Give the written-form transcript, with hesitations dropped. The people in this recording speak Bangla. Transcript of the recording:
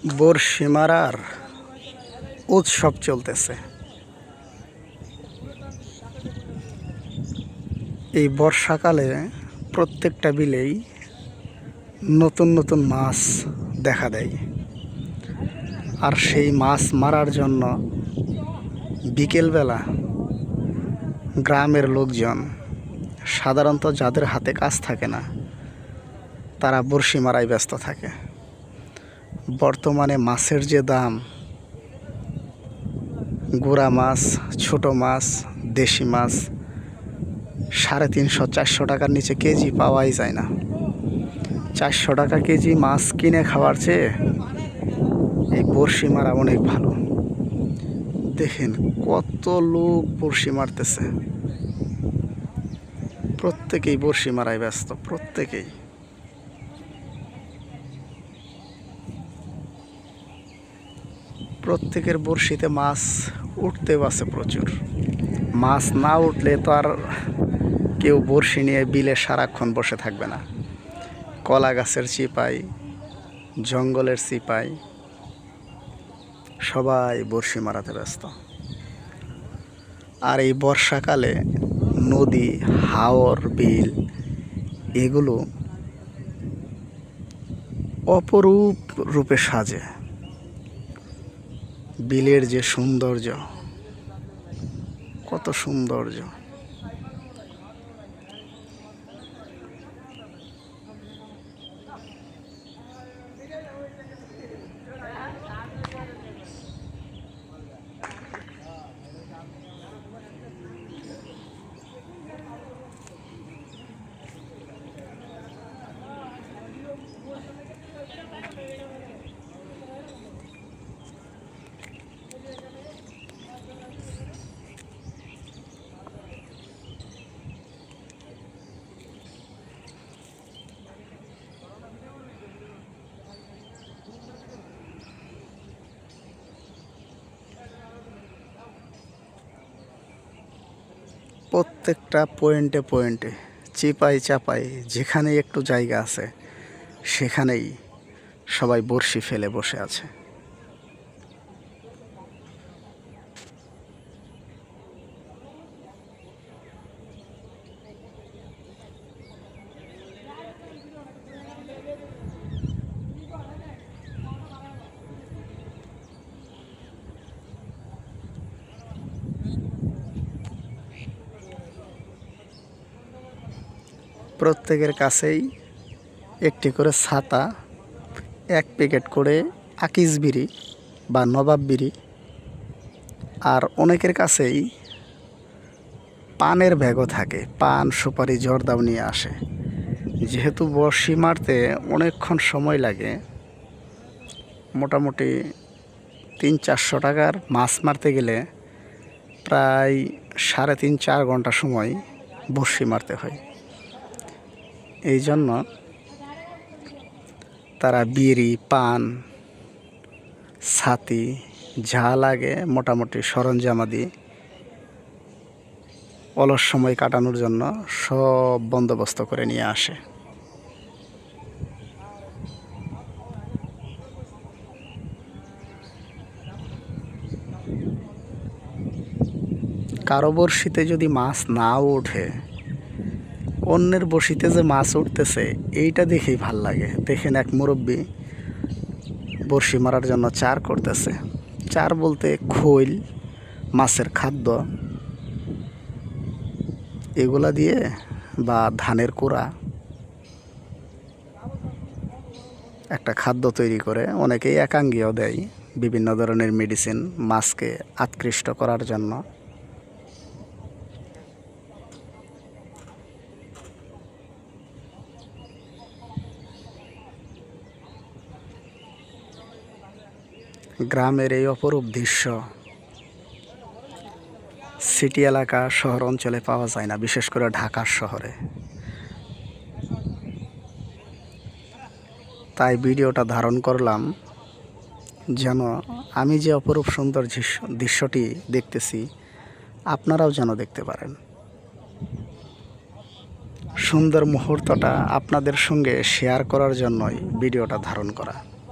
বড়শি মারার উৎসব চলতেছে। এই বর্ষাকালে প্রত্যেকটা বিলেই নতুন নতুন মাছ দেখা দেয়। আর সেই মাছ মারার জন্য বিকেলবেলা গ্রামের লোকজন, সাধারণত যাদের হাতে কাজ থাকে না, তারা বড়শি মারায় ব্যস্ত থাকে। বর্তমানে মাছের যে দাম, গুড়া মাছ, ছোট মাছ, দেশি মাছ 350-400 টাকার নিচে কেজি পাওয়াই যায় না। 400 টাকা কেজি মাছ কিনে খাওয়ার চেয়ে এই বড়শি মারা অনেক ভালো। দেখেন কত লোক বড়শি মারতেছে, প্রত্যেকেই বড়শি মারায় ব্যস্ত, প্রত্যেকের বড়শিতে মাছ উঠতেও আছে প্রচুর। মাছ না উঠলে তো আর কেউ বড়শি নিয়ে বিলে সারাক্ষণ বসে থাকবে না। কলা গাছের চিপাই, জঙ্গলের চিপাই সবাই বড়শি মারাতে ব্যস্ত। আর এই বর্ষাকালে নদী, হাওর, বিল এগুলো অপরূপ রূপে সাজে। বিলের যে সৌন্দর্য, কত সৌন্দর্য! প্রত্যেকটা পয়েন্টে পয়েন্টে, চিপাই চাপাই যেখানে একটু জায়গা আছে সেখানেই সবাই বড়শি ফেলে বসে আছে। প্রত্যেকের কাছেই একটি করে ছাতা, 1 প্যাকেট করে আকিস বিড়ি বা নবাব বিড়ি, আর অনেকের কাছেই পানের ব্যাগও থাকে। পান, সুপারি, জর্দাও নিয়ে আসে। যেহেতু বড়শি মারতে অনেকক্ষণ সময় লাগে, মোটামুটি 300-400 টাকার মাছ মারতে গেলে প্রায় 3.5-4 ঘন্টা সময় বড়শি মারতে হয়। এই জন্য তারা বিড়ি, পান, ছাতি যা লাগে মোটামুটি সরঞ্জামাদি অলস সময় কাটানোর জন্য সব বন্দোবস্ত করে নিয়ে আসে। কারো বড়শিতে যদি মাছ নাও ওঠে, অন্যের বড়শিতে যে মাছ উঠতেছে এইটা দেখেই ভাল লাগে। দেখেন এক মুরব্বি বড়শি মারার জন্য চার করতেছে। চার বলতে খৈল, মাছের খাদ্য এগুলা দিয়ে, বা ধানের কুড়া একটা খাদ্য তৈরি করে। অনেকেই একাঙ্গীও দেয়, বিভিন্ন ধরনের মেডিসিন মাছকে আকৃষ্ট করার জন্য। গ্রামের এই অপরূপ দৃশ্য সিটি এলাকা, শহর অঞ্চলে পাওয়া যায় না, বিশেষ করে ঢাকার শহরে। তাই ভিডিওটা ধারণ করলাম যেন আমি যে অপরূপ সুন্দর দৃশ্যটি দেখতেছি আপনারাও যেন দেখতে পারেন। সুন্দর মুহূর্তটা আপনাদের সঙ্গে শেয়ার করার জন্যই ভিডিওটা ধারণ করা।